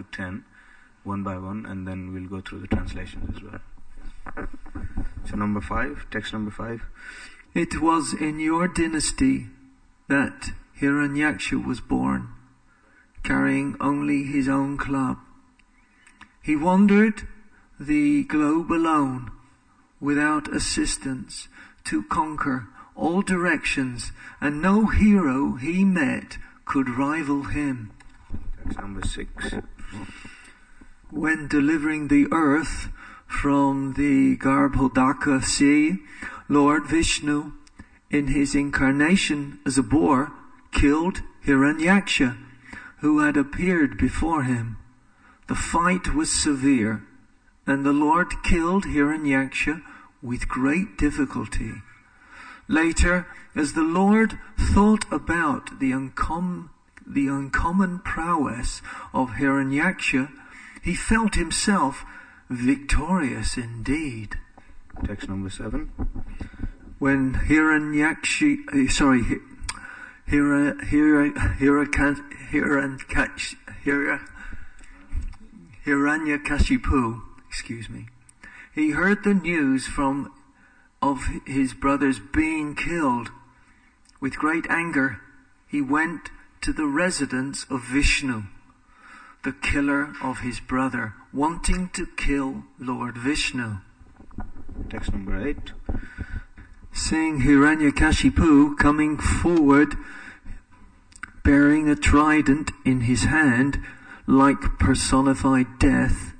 to 10, one by one, and then we'll go through the translations as well. So number 5, text number 5. It was in your dynasty that Hiranyaksha was born, carrying only his own club. He wandered the globe alone, without assistance, to conquer all directions, and no hero he met could rival him. Text number 6. When delivering the earth from the Garbhodaka sea, Lord Vishnu, in his incarnation as a boar, killed Hiranyaksha, who had appeared before him. The fight was severe, and the Lord killed Hiranyaksha with great difficulty. Later, as the Lord thought about the uncommon prowess of Hiranyaksha, he felt himself victorious indeed. Text number 7. When Hiranyakashipu, he heard the news of his brothers being killed. With great anger, he went to the residence of Vishnu, the killer of his brother, wanting to kill Lord Vishnu. Text number 8. Seeing Hiranyakashipu coming forward, bearing a trident in his hand, like personified death,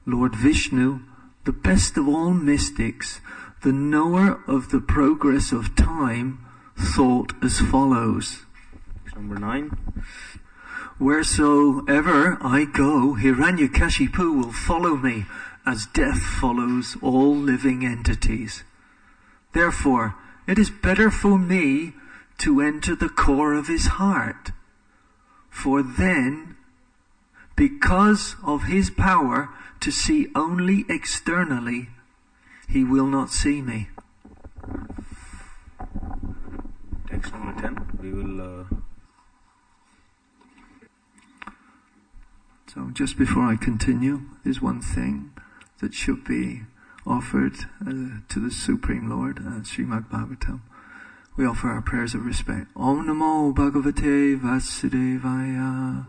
Lord Vishnu, the best of all mystics, the knower of the progress of time, thought as follows. Number 9. Wheresoever I go, Hiranyakashipu will follow me, as death follows all living entities. Therefore, it is better for me to enter the core of his heart. For then, because of his power to see only externally, he will not see me. Text number 10. We will... So just before I continue, there's one thing that should be offered to the Supreme Lord, Srimad Bhagavatam. We offer our prayers of respect. Om Namo Bhagavate Vasudevaya.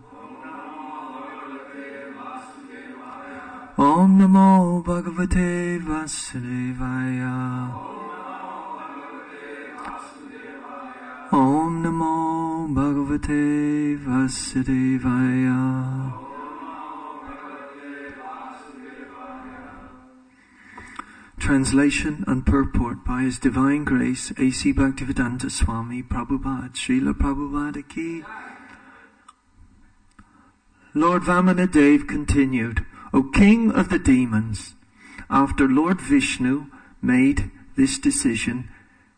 Om Namo Bhagavate Vasudevaya. Om Namo Bhagavate Vasudevaya. Translation and purport by His Divine Grace A.C. Bhaktivedanta Swami Prabhupada, Srila Prabhupada Ki. Lord Vamanadev continued, O King of the Demons, after Lord Vishnu made this decision,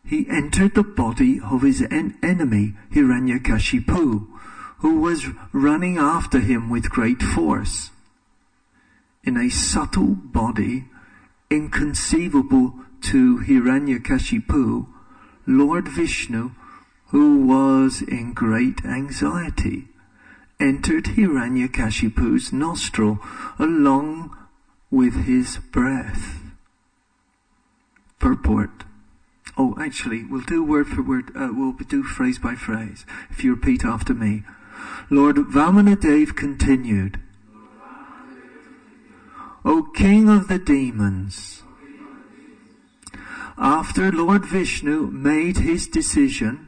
he entered the body of his enemy Hiranyakashipu, who was running after him with great force. In a subtle body, inconceivable to Hiranyakashipu, Lord Vishnu, who was in great anxiety, entered Hiranyakashipu's nostril along with his breath. Purport. Oh, actually, we'll do word for word, we'll do phrase by phrase. If you repeat after me. Lord Vamanadev continued, O King of the Demons, after Lord Vishnu made his decision,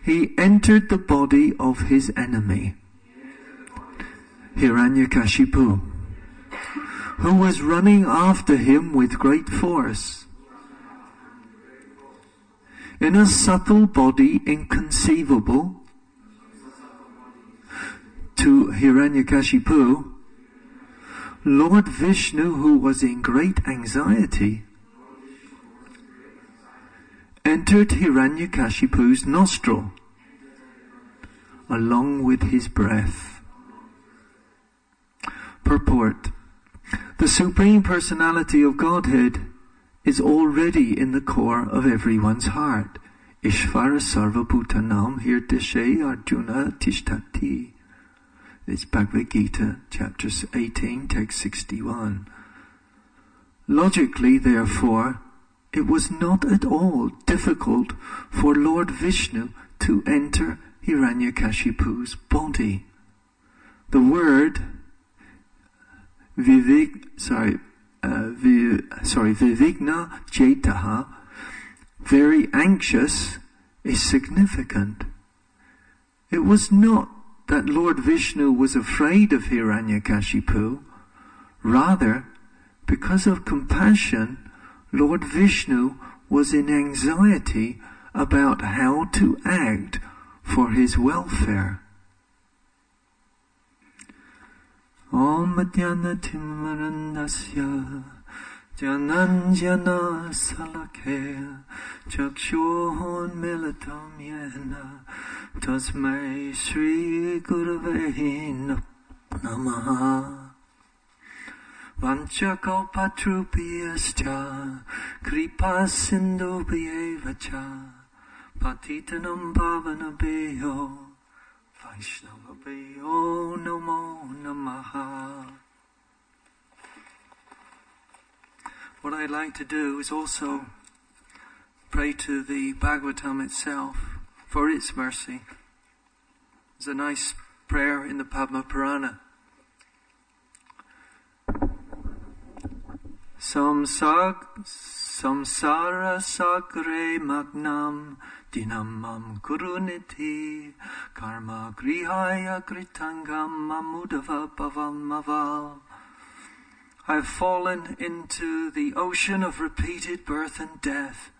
he entered the body of his enemy, Hiranyakashipu, who was running after him with great force. In a subtle body inconceivable to Hiranyakashipu, Lord Vishnu, who was in great anxiety, entered Hiranyakashipu's nostril along with his breath. Purport. The Supreme Personality of Godhead is already in the core of everyone's heart. Ishvara Sarvabhutanam Hirdeshe Arjuna Tishtati. It's Bhagavad Gita, chapter 18, text 61. Logically, therefore, it was not at all difficult for Lord Vishnu to enter Hiranyakashipu's body. The word vivigna jetaha, very anxious, is significant. It was not that Lord Vishnu was afraid of Hiranyakashipu. Rather, because of compassion, Lord Vishnu was in anxiety about how to act for his welfare. Om Jnana Timarandasya Jananjana Salakaya Chakshurun Militam Yena Tasmai Sri Gurave Namaha Vanchakalpatrupiyascha Kripa Sindhubiyevacha Patitanam Bhavanabeyo Vaishnavabeyo Namo Namaha. What I'd like to do is also pray to the Bhagavatam itself for its mercy. There's a nice prayer in the Padma Purana. Samsara sakre magnam dinamam kuruniti karma grihaya kritangam mamudava bhavam maval. I have fallen into the ocean of repeated birth and death,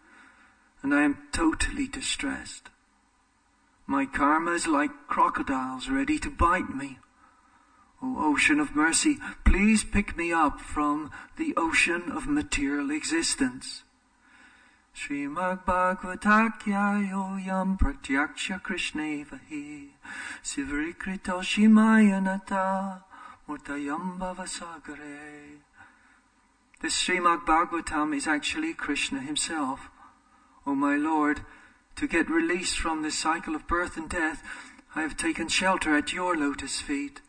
and I am totally distressed. My karma is like crocodiles ready to bite me. O ocean of mercy, please pick me up from the ocean of material existence. Srimad Bhagavatakya yoyam pratyaksha krishnevahi sivrikrito shimayanata murtayam bhavasagare. This Srimad Bhagavatam is actually Krishna himself. O my Lord, to get released from this cycle of birth and death, I have taken shelter at your lotus feet.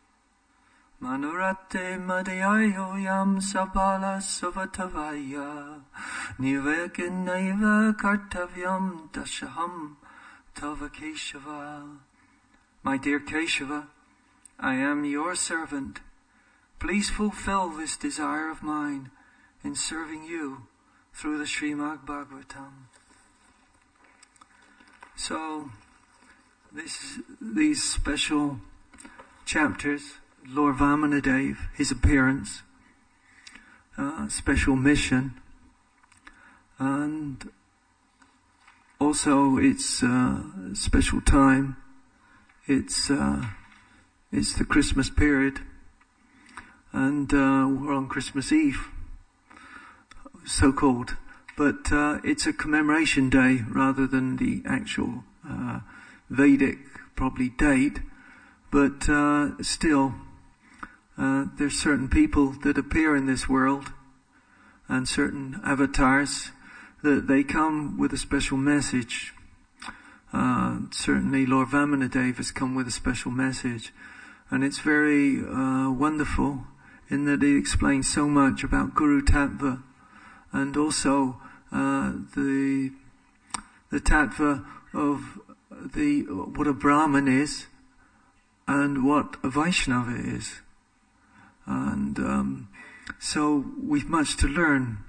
Manurate madhyayo yam sabala savatavaya nivekinaiva kartavyam dashaham tava Keshava. My dear Keshava, I am your servant. Please fulfill this desire of mine in serving you through the Srimad Bhagavatam. So, these special chapters, Lord Vamanadev, his appearance, special mission, and also it's special time. It's the Christmas period, and we're on Christmas Eve, so called. But it's a commemoration day rather than the actual Vedic probably date. But still, there's certain people that appear in this world and certain avatars that they come with a special message. Certainly Lord Vamanadev has come with a special message, and it's very wonderful in that it explains so much about Guru Tattva, and also the Tattva of what a Brahman is and what a Vaishnava is. And so we've much to learn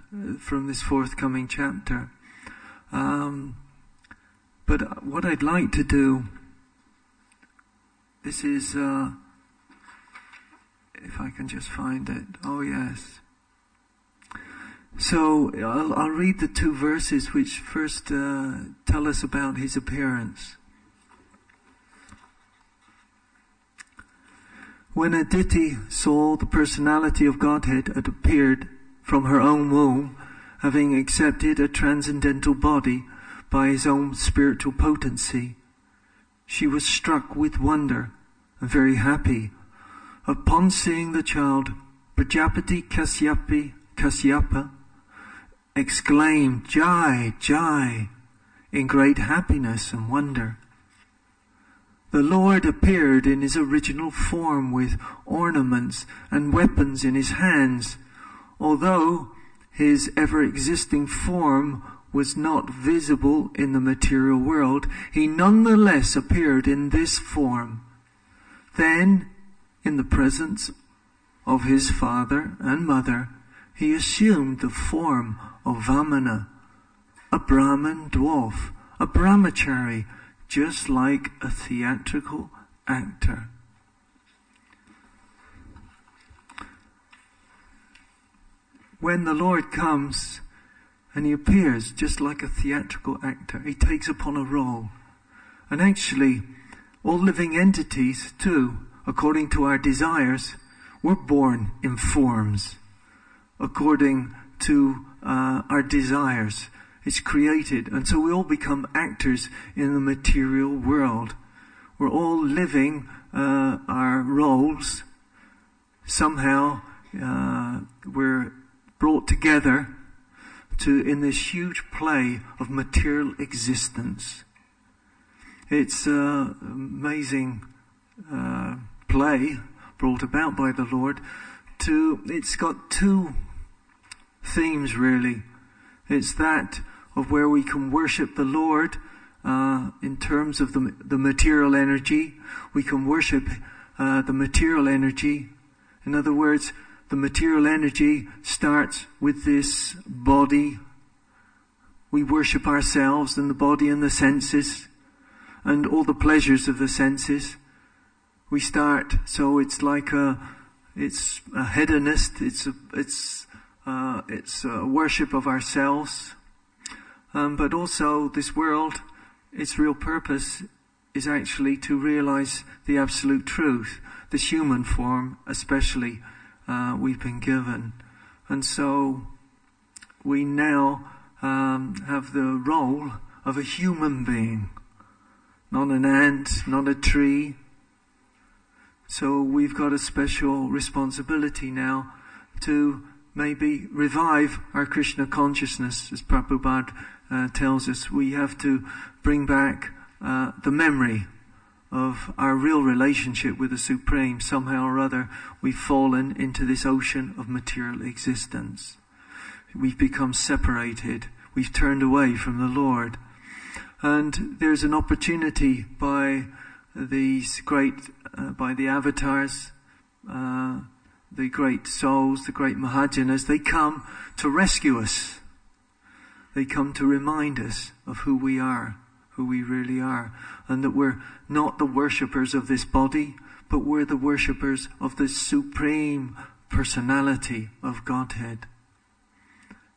from this forthcoming chapter. But what I'd like to do, this is, if I can just find it. Oh yes. So I'll read the two verses which first tell us about his appearance. When Aditi saw the personality of Godhead had appeared from her own womb, having accepted a transcendental body by his own spiritual potency, she was struck with wonder and very happy. Upon seeing the child, Prajapati Kasyapa exclaimed, "Jai, Jai," in great happiness and wonder. The Lord appeared in his original form with ornaments and weapons in his hands. Although his ever-existing form was not visible in the material world, he nonetheless appeared in this form. Then, in the presence of his father and mother, he assumed the form of Vamana, a Brahmin dwarf, a brahmachari, just like a theatrical actor. When the Lord comes and he appears just like a theatrical actor, he takes upon a role. And actually, all living entities too, according to our desires, we're born in forms according to our desires. It's created, and so we all become actors in the material world. We're all living our roles. Somehow we're brought together in this huge play of material existence. It's an amazing play brought about by the Lord. It's got two themes really. It's that of where we can worship the Lord in terms of the material energy. We can worship the material energy. In other words, the material energy starts with this body. We worship ourselves and the body and the senses and all the pleasures of the senses. We start, so it's like it's a hedonist. It's a worship of ourselves. But also this world, its real purpose is actually to realize the absolute truth. This human form, especially, we've been given. And so we now have the role of a human being, not an ant, not a tree. So we've got a special responsibility now to maybe revive our Krishna consciousness, as Prabhupada tells us. We have to bring back the memory of our real relationship with the Supreme. Somehow or other, we've fallen into this ocean of material existence. We've become separated. We've turned away from the Lord. And there's an opportunity by these by the avatars, the great souls, the great Mahajanas. They come to rescue us. They come to remind us of who we are, who we really are, and that we're not the worshippers of this body, but we're the worshippers of the Supreme Personality of Godhead.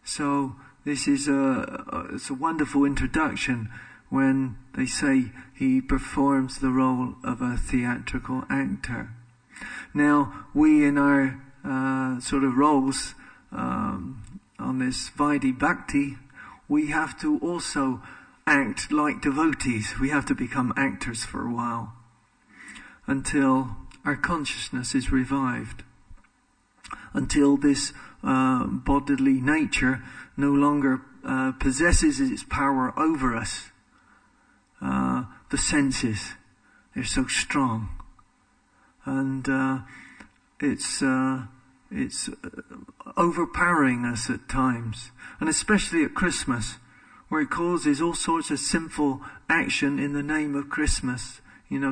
So this is it's a wonderful introduction when they say he performs the role of a theatrical actor. Now, we in our sort of roles on this Vaidhi Bhakti, we have to also act like devotees. We have to become actors for a while until our consciousness is revived, until this bodily nature no longer possesses its power over us. The senses, they're so strong, and it's overpowering us at times, and especially at Christmas, where it causes all sorts of sinful action in the name of Christmas.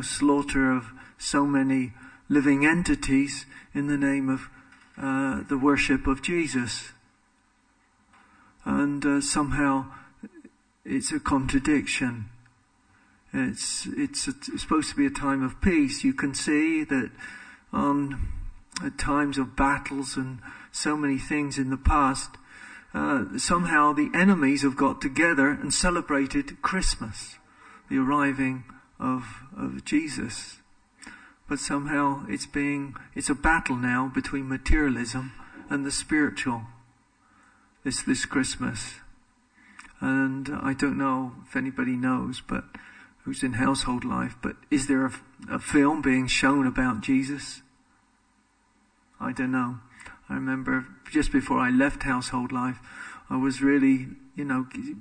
Slaughter of so many living entities in the name of the worship of Jesus. And somehow it's a contradiction. It's supposed to be a time of peace. You can see that at times of battles and so many things in the past, somehow the enemies have got together and celebrated Christmas, the arriving of Jesus. But somehow it's a battle now between materialism and the spiritual this Christmas. And I don't know if anybody knows, but who's in household life, but is there a film being shown about Jesus? I don't know. I remember just before I left household life, I was really,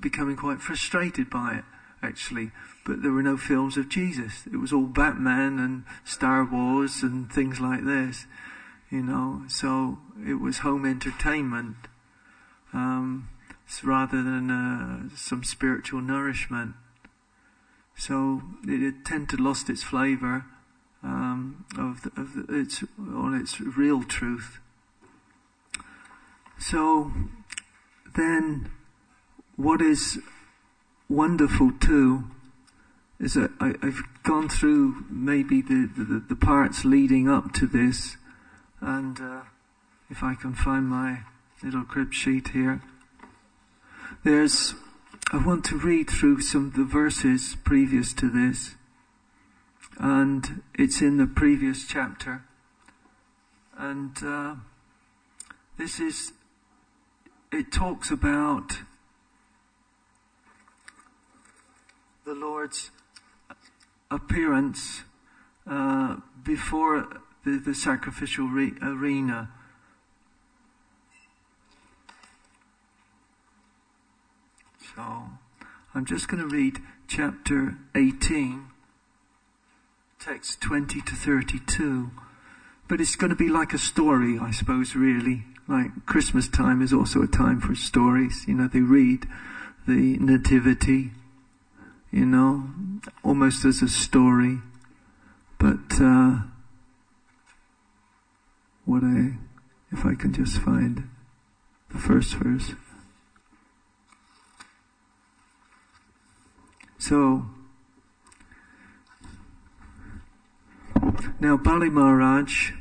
becoming quite frustrated by it. actually, but there were no films of Jesus. It was all Batman and Star Wars and things like this, so it was home entertainment rather than some spiritual nourishment. So it had tended to lost its flavour its real truth. So then what is wonderful too is that I've gone through maybe the parts leading up to this, and if I can find my little crib sheet here, I want to read through some of the verses previous to this, and it's in the previous chapter, and it talks about the Lord's appearance before the sacrificial arena. So I'm just going to read chapter 18, text 20 to 32. But it's going to be like a story, I suppose, really. Like Christmas time is also a time for stories. They read the Nativity, almost as a story. But if I can just find the first verse. So, now Bali Maharaj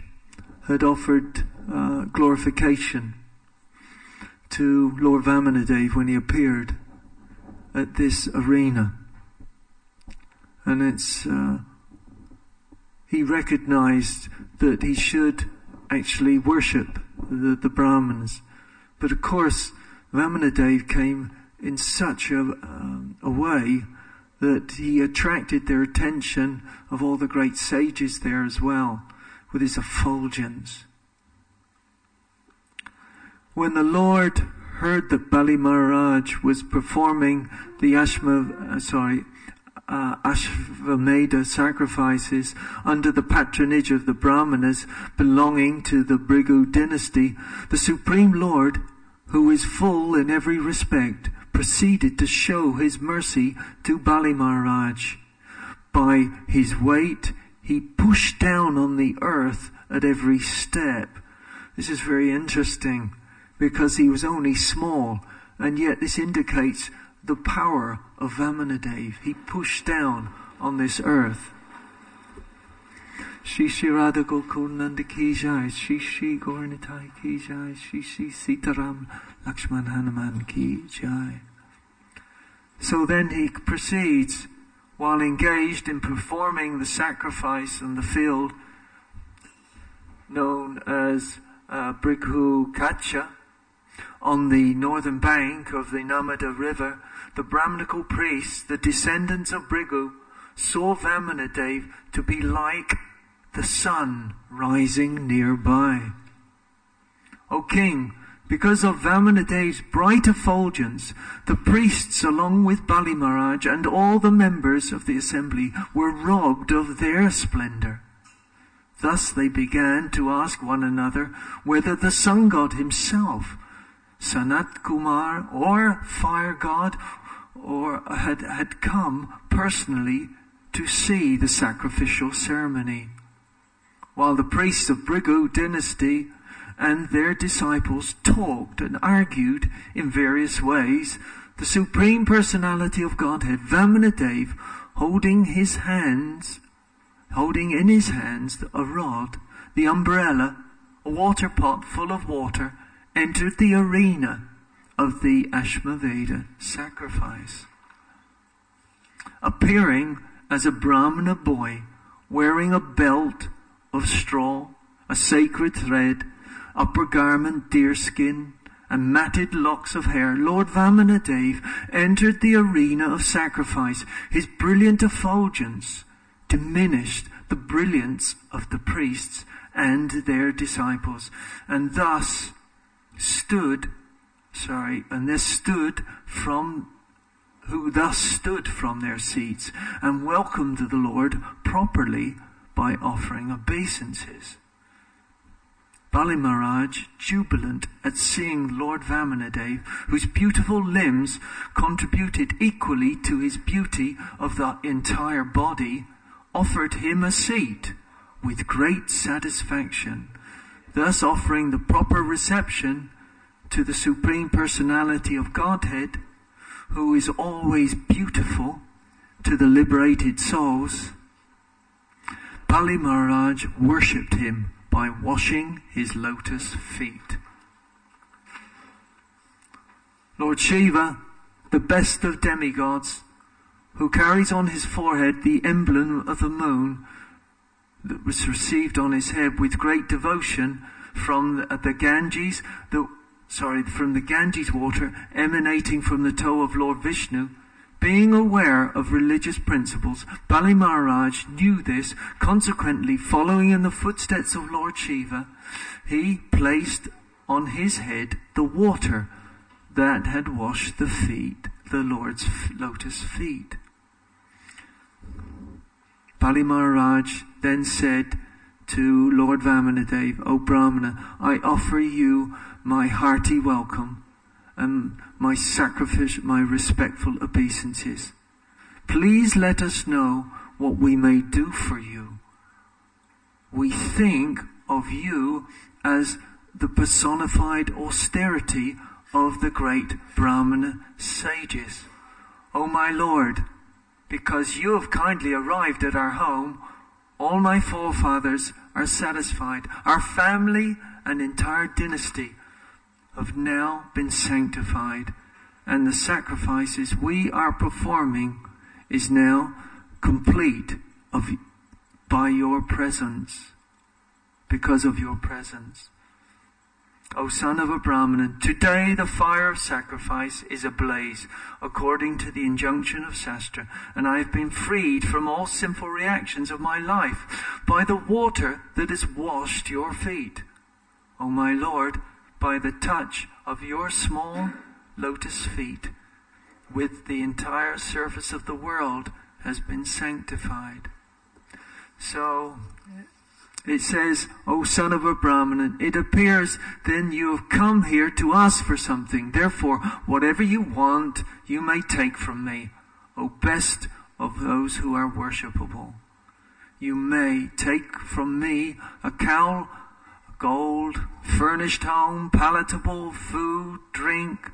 had offered glorification to Lord Vamanadev when he appeared at this arena. And he recognized that he should actually worship the Brahmins. But of course, Vamanadev came in such a way that he attracted their attention of all the great sages there as well, with his effulgence. When the Lord heard that Bali Maharaj was performing the Ashvamedha sacrifices under the patronage of the Brahmanas belonging to the Bhrigu dynasty, the Supreme Lord, who is full in every respect, proceeded to show his mercy to Bali Maharaj. By his weight, he pushed down on the earth at every step. This is very interesting, because he was only small, and yet this indicates the power of Vamanadev. He pushed down on this earth. Shri Shri Radha Gokul Nanda ki jai, Shri Shri Gauranitai ki jai, Shri Shri Sitaram Lakshman Hanuman ki jai. So then he proceeds, while engaged in performing the sacrifice in the field known as Bhrigu Kacha, on the northern bank of the Narmada river, the Brahmanical priests, the descendants of Bhrigu, saw Vamanadev to be like the sun rising nearby. O king, because of Vamanadev's bright effulgence, the priests, along with Bali Maharaj and all the members of the assembly, were robbed of their splendor. Thus they began to ask one another whether the sun god himself, Sanat Kumar, or fire god, or had come personally to see the sacrificial ceremony. While the priests of Bhrigu dynasty and their disciples talked and argued in various ways, the Supreme Personality of Godhead, Vamanadev, holding in his hands a rod, the umbrella, a water pot full of water, entered the arena of the Ashvamedha sacrifice. Appearing as a Brahmana boy, wearing a belt of straw, a sacred thread, upper garment deerskin, and matted locks of hair, Lord Vamanadev entered the arena of sacrifice. His brilliant effulgence diminished the brilliance of the priests and their disciples, and there stood from who thus stood from their seats and welcomed the Lord properly by offering obeisances. Bali Maharaj, jubilant at seeing Lord Vamanadev, whose beautiful limbs contributed equally to his beauty of the entire body, offered him a seat with great satisfaction, thus offering the proper reception to the Supreme Personality of Godhead, who is always beautiful to the liberated souls. Bali Maharaj worshipped him by washing his lotus feet. Lord Shiva, the best of demigods, who carries on his forehead the emblem of the moon that was received on his head with great devotion from the Ganges, from the Ganges water emanating from the toe of Lord Vishnu. Being aware of religious principles, Bali Maharaj knew this. Consequently, following in the footsteps of Lord Shiva, he placed on his head the water that had washed the Lord's lotus feet. Bali Maharaj then said to Lord Vamanadev, "O Brahmana, I offer you my hearty welcome and my respectful obeisances. Please let us know what we may do for you. We think of you as the personified austerity of the great Brahmana sages. O my Lord, because you have kindly arrived at our home, all my forefathers are satisfied. Our family and entire dynasty have now been sanctified, and the sacrifices we are performing is now complete by your presence, because of your presence. O son of a Brahmin, today the fire of sacrifice is ablaze, according to the injunction of Shastra, and I have been freed from all sinful reactions of my life by the water that has washed your feet. O my Lord, by the touch of your small lotus feet, with the entire surface of the world has been sanctified." So it says, "O son of a Brahmin, it appears then you have come here to ask for something. Therefore, whatever you want, you may take from me, O best of those who are worshipable. You may take from me a cow, gold, furnished home, palatable food, drink,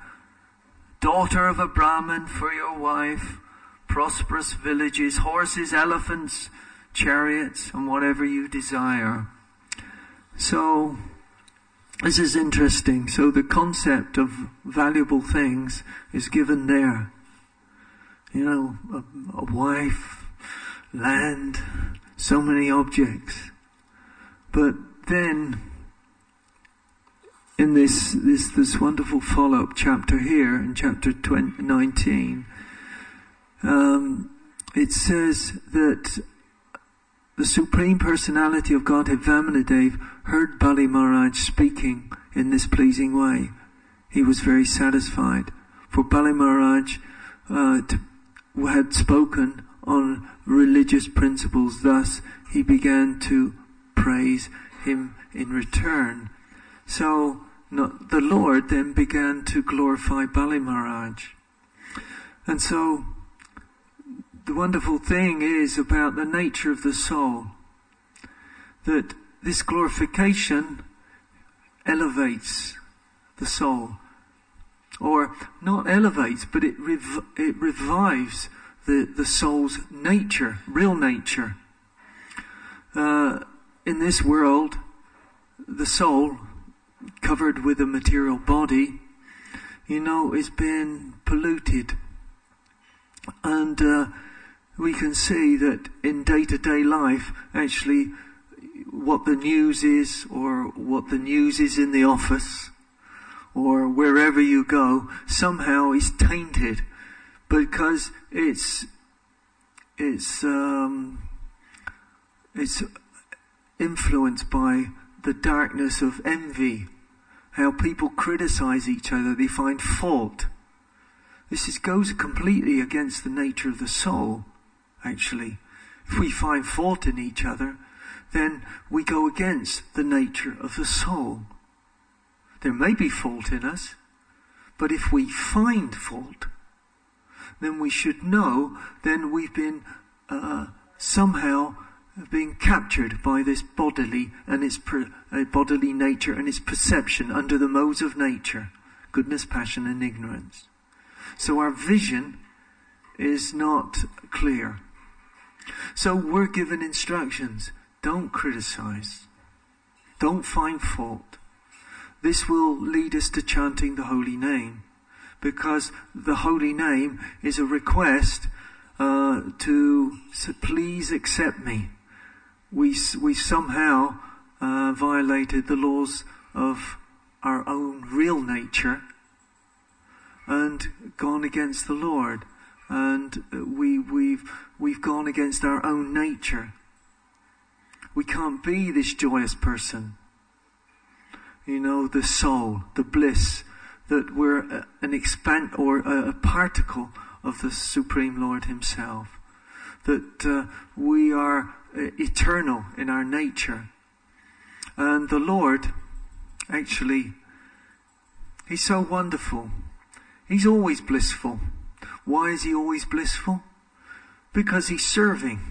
daughter of a Brahmin for your wife, prosperous villages, horses, elephants, chariots, and whatever you desire." So, this is interesting. So the concept of valuable things is given there. You know, a wife, land, so many objects. But then, in this wonderful follow-up chapter here, in chapter 19, it says that the Supreme Personality of Godhead, Vamanadev, heard Bali Maharaj speaking in this pleasing way. He was very satisfied, for Bali Maharaj had spoken on religious principles. Thus, he began to praise him in return. So, the Lord then began to glorify Bali Maharaj. And so, the wonderful thing is about the nature of the soul, that this glorification elevates the soul. Or not elevates, but it revives the soul's nature, real nature. In this world, the soul, covered with a material body, is being polluted. And we can see that in day-to-day life, actually, what the news is, or what the news is in the office, or wherever you go, somehow is tainted, because it's influenced by the darkness of envy, how people criticize each other, they find fault. goes completely against the nature of the soul, actually. If we find fault in each other, then we go against the nature of the soul. There may be fault in us, but if we find fault, then we should know, then we've been somehow being captured by this bodily and its bodily nature and its perception under the modes of nature, goodness, passion and ignorance. So our vision is not clear. So we're given instructions. Don't criticize. Don't find fault. This will lead us to chanting the holy name, because the holy name is a request to please accept me. We somehow violated the laws of our own real nature and gone against the Lord, and we've gone against our own nature. We can't be this joyous person. You know, the soul, the bliss, that we're a particle of the Supreme Lord Himself. That we are eternal in our nature. And the Lord, actually, He's so wonderful. He's always blissful. Why is He always blissful? Because He's serving.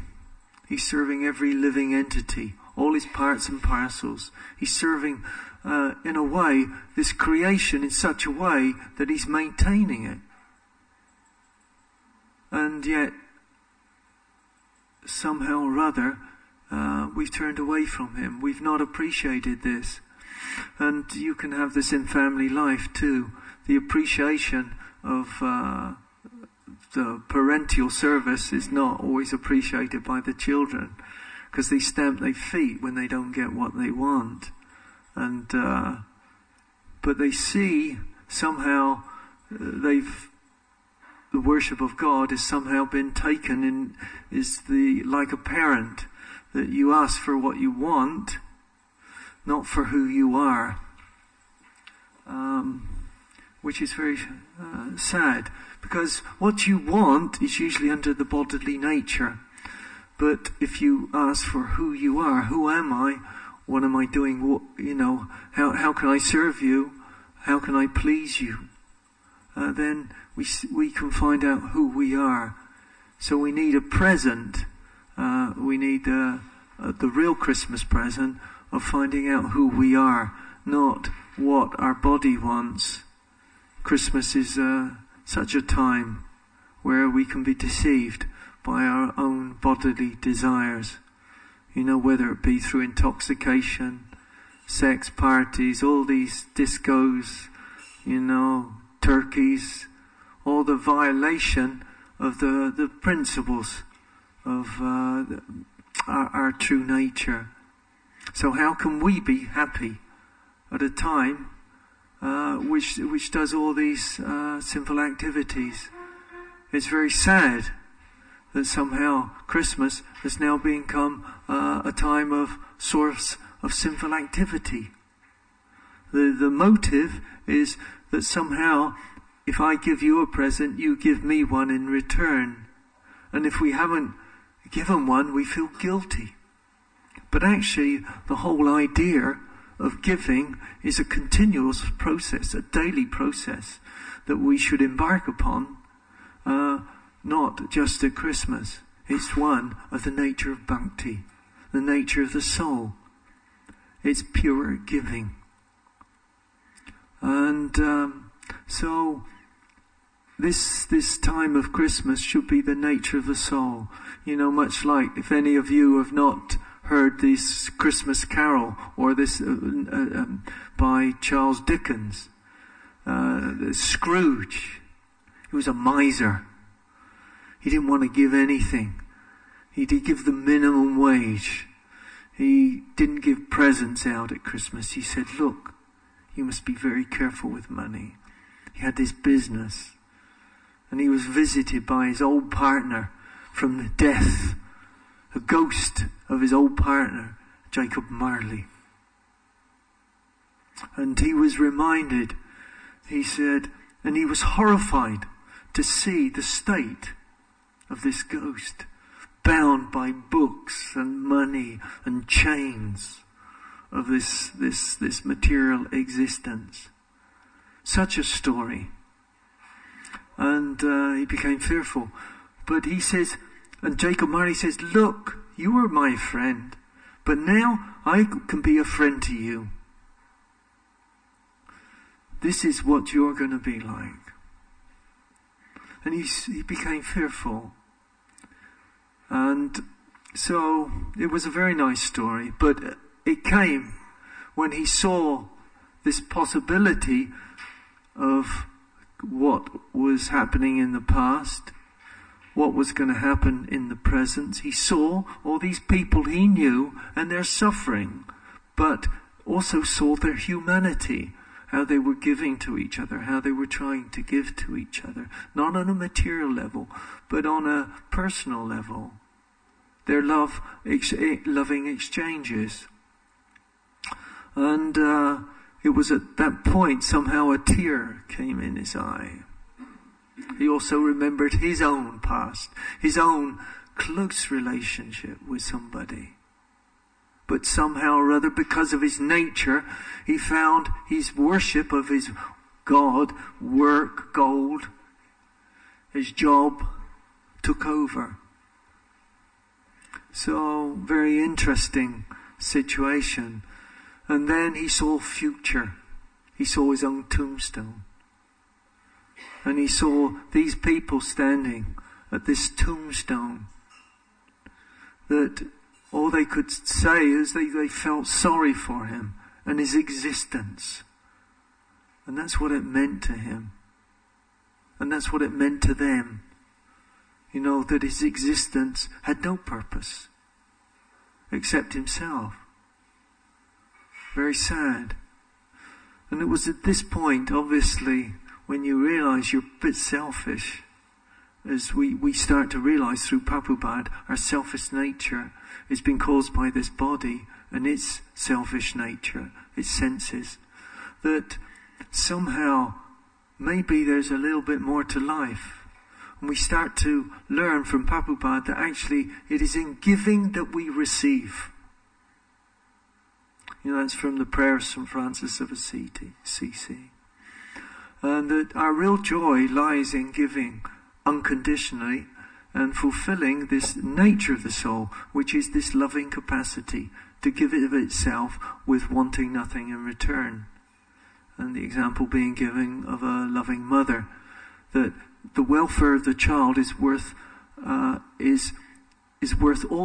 He's serving every living entity, all His parts and parcels. He's serving, in a way, this creation in such a way that He's maintaining it. And yet, somehow or other, we've turned away from Him. We've not appreciated this. And you can have this in family life too. The appreciation of the parental service is not always appreciated by the children, because they stamp their feet when they don't get what they want. And but they see somehow the worship of God has somehow been taken in, like a parent, that you ask for what you want, not for who you are, which is very sad, because what you want is usually under the bodily nature. But if you ask for who you are, who am I, what am I doing, how can I serve you, how can I please you, then we can find out who we are. So we need a present, we need the real Christmas present of finding out who we are, not what our body wants. Christmas is such a time where we can be deceived by our own bodily desires. Whether it be through intoxication, sex parties, all these discos, turkeys, all the violation of the principles of our true nature. So how can we be happy at a time which does all these sinful activities? It's very sad that somehow Christmas has now become a time of source of sinful activity. The motive is that somehow, if I give you a present, you give me one in return. And if we haven't given one, we feel guilty. But actually, the whole idea of giving is a continuous process, a daily process that we should embark upon, not just at Christmas. It's one of the nature of bhakti, the nature of the soul. It's pure giving. And so this time of Christmas should be the nature of the soul. Much like, if any of you have not heard this Christmas carol, or this by Charles Dickens, Scrooge. He was a miser. He didn't want to give anything. He did give the minimum wage. He didn't give presents out at Christmas. He said, look, you must be very careful with money. He had this business. And he was visited by his old partner from death, a ghost of his old partner, Jacob Marley. And he was reminded, he said, and he was horrified to see the state of this ghost, bound by books and money and chains of this material existence. Such a story. And he became fearful. But he says, and Jacob Marley says, look, you were my friend, but now I can be a friend to you. This is what you're going to be like. And he became fearful. And so it was a very nice story, but it came when he saw this possibility of what was happening in the past, what was going to happen in the present. He saw all these people he knew and their suffering, but also saw their humanity, how they were giving to each other, how they were trying to give to each other, not on a material level, but on a personal level. Their loving exchanges. And it was at that point somehow a tear came in his eye. He also remembered his own past, his own close relationship with somebody. But somehow or other, because of his nature, he found his worship of his God, work, gold, his job, took over. So, very interesting situation. And then he saw future. He saw his own tombstone. And he saw these people standing at this tombstone, that all they could say is they felt sorry for him and his existence. And that's what it meant to him. And that's what it meant to them. You know, that his existence had no purpose except himself. Very sad. And it was at this point, obviously, when you realize you're a bit selfish, as we start to realize through Prabhupada, our selfish nature is being caused by this body and its selfish nature, its senses, that somehow maybe there's a little bit more to life. And we start to learn from Prabhupada that actually it is in giving that we receive. You know, that's from the prayers from Francis of Assisi. And that our real joy lies in giving unconditionally and fulfilling this nature of the soul, which is this loving capacity to give it of itself with wanting nothing in return. And the example being given of a loving mother, that the welfare of the child is worth all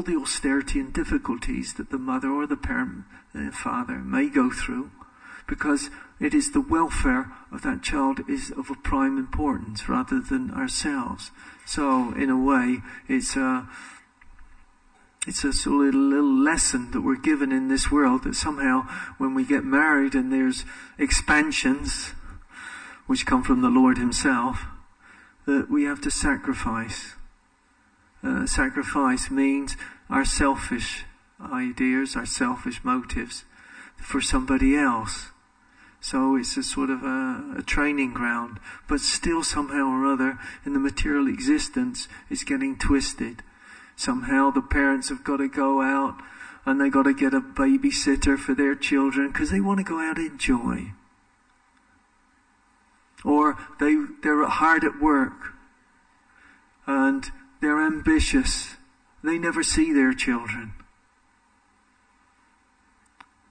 the austerity and difficulties that the mother or the parent, the father, may go through, because it is the welfare of that child is of a prime importance rather than ourselves. So, in a way, it's a sort of little lesson that we're given in this world, that somehow when we get married and there's expansions which come from the Lord himself, that we have to sacrifice. Sacrifice means our selfish ideas, our selfish motives for somebody else. So it's a sort of a training ground, but still somehow or other in the material existence it's getting twisted. Somehow the parents have got to go out and they got to get a babysitter for their children because they want to go out and enjoy. Or they're hard at work and they're ambitious. They never see their children.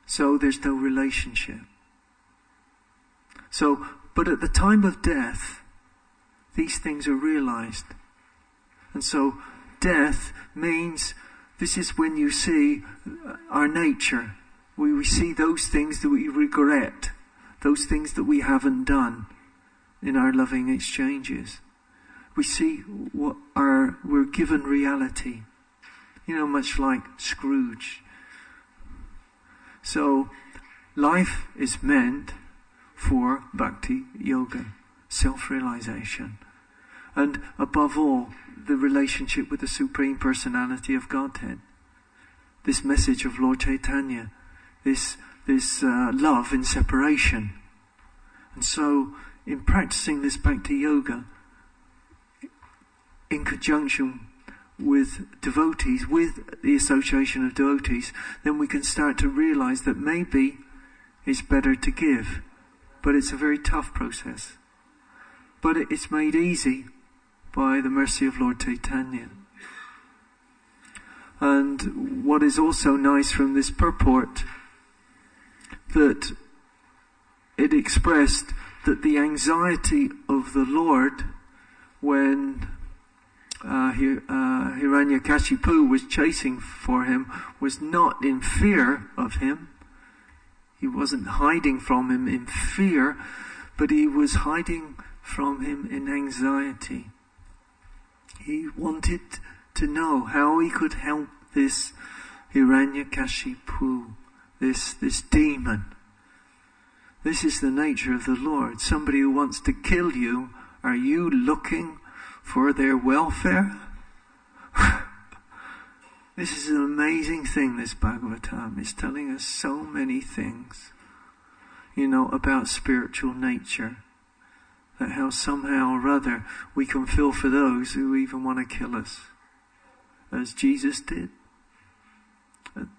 So there's no relationship. So, but at the time of death, these things are realized. And so death means this is when you see our nature. We see those things that we regret, those things that we haven't done in our loving exchanges. We see we're given reality. You know, much like Scrooge. So, life is meant for bhakti yoga, self-realization. And above all, the relationship with the Supreme Personality of Godhead. This message of Lord Chaitanya. This love in separation. And so, in practicing this bhakti yoga, in conjunction with devotees, with the association of devotees, then we can start to realize that maybe it's better to give. But it's a very tough process. But it's made easy by the mercy of Lord Chaitanya. And what is also nice from this purport, that it expressed that the anxiety of the Lord when Hiranyakashipu was chasing for him was not in fear of him. He wasn't hiding from him in fear, but he was hiding from him in anxiety. He wanted to know how he could help this Hiranyakashipu, this demon. This is the nature of the Lord. Somebody who wants to kill you, are you looking for their welfare? This is an amazing thing, this Bhagavatam. It's telling us so many things, about spiritual nature. That how somehow or other we can feel for those who even want to kill us. As Jesus did.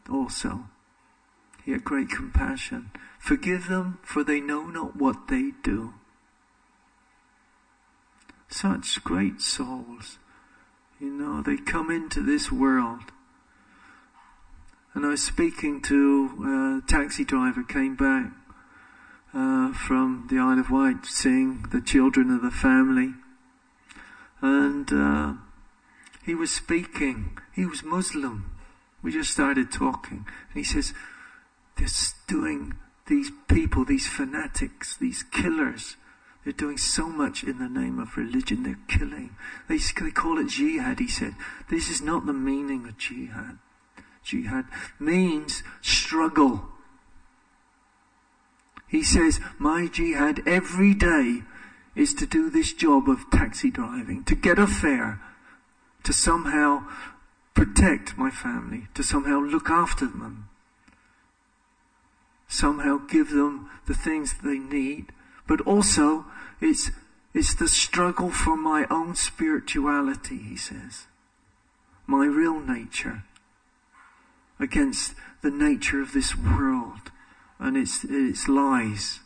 Also, he had great compassion. Forgive them, for they know not what they do. Such great souls. They come into this world. And I was speaking to a taxi driver, came back from the Isle of Wight, seeing the children of the family. And he was speaking. He was Muslim. We just started talking. And he says, they're doing these people, these fanatics, these killers. They're doing so much in the name of religion. They're killing. They call it jihad, he said. This is not the meaning of jihad. Jihad means struggle. He says, my jihad every day is to do this job of taxi driving, to get a fare, to somehow protect my family, to somehow look after them, somehow give them the things that they need. But also, it's the struggle for my own spirituality, he says. My real nature against the nature of this world and its lies.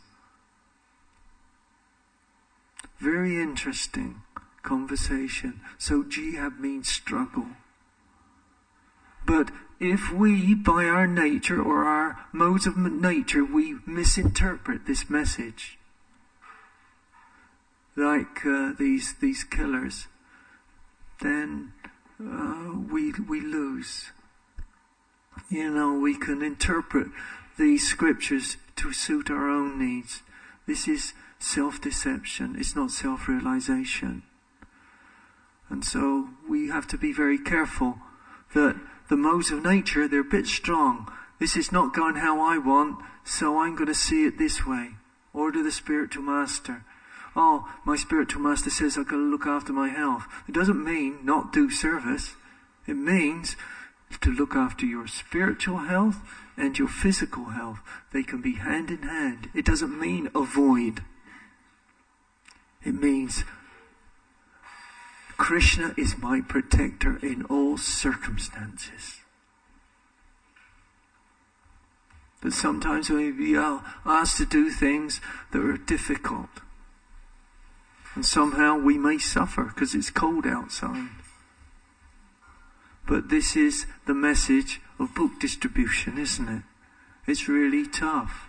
Very interesting conversation. So jihad means struggle. But if we, by our nature or our modes of nature, we misinterpret this message, like these killers, then we lose. We can interpret these scriptures to suit our own needs. This is self-deception. It's not self-realization. And so we have to be very careful that the modes of nature, they're a bit strong. This is not going how I want, so I'm going to see it this way. Order the spiritual master. Oh, my spiritual master says I've got to look after my health. It doesn't mean not do service. It means to look after your spiritual health and your physical health. They can be hand in hand. It doesn't mean avoid. It means Krishna is my protector in all circumstances. But sometimes we are asked to do things that are difficult. And somehow we may suffer because it's cold outside. But this is the message of book distribution, isn't it? It's really tough.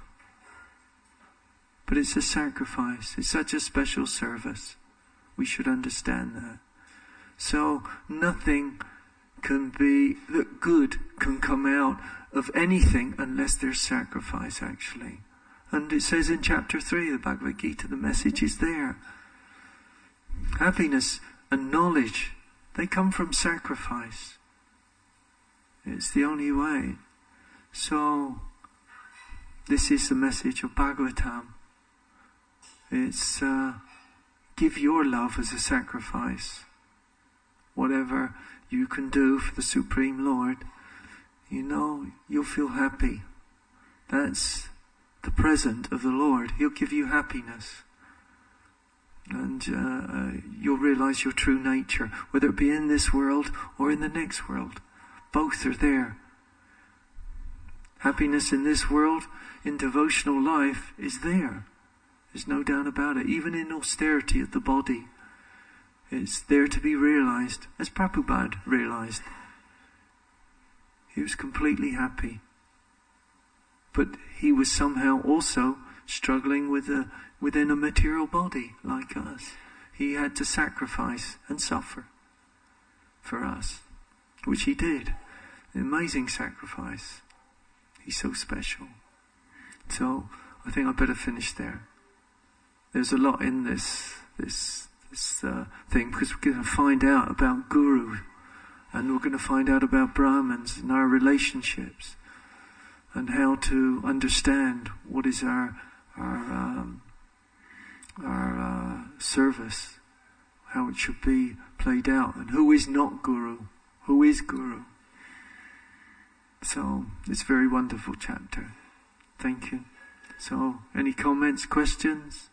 But it's a sacrifice. It's such a special service. We should understand that. So nothing good can come out of anything unless there's sacrifice, actually. And it says in chapter 3 of the Bhagavad Gita, the message is there. Happiness and knowledge, they come from sacrifice. It's the only way. So, this is the message of Bhagavatam. It's give your love as a sacrifice. Whatever you can do for the Supreme Lord, you'll feel happy. That's the present of the Lord. He'll give you happiness. And you'll realize your true nature, whether it be in this world or in the next world. Both are there. Happiness in this world, in devotional life, is there. There's no doubt about it. Even in austerity of the body, it's there to be realized, as Prabhupada realized. He was completely happy. But he was somehow also struggling within a material body like us. He had to sacrifice and suffer for us, which he did. An amazing sacrifice. He's so special. So I think I better finish there. There's a lot in this thing, because we're going to find out about Guru, and we're going to find out about Brahmins and our relationships, and how to understand what is our service, how it should be played out, and who is not Guru, who is Guru. So it's a very wonderful chapter. Thank you. So any comments, questions?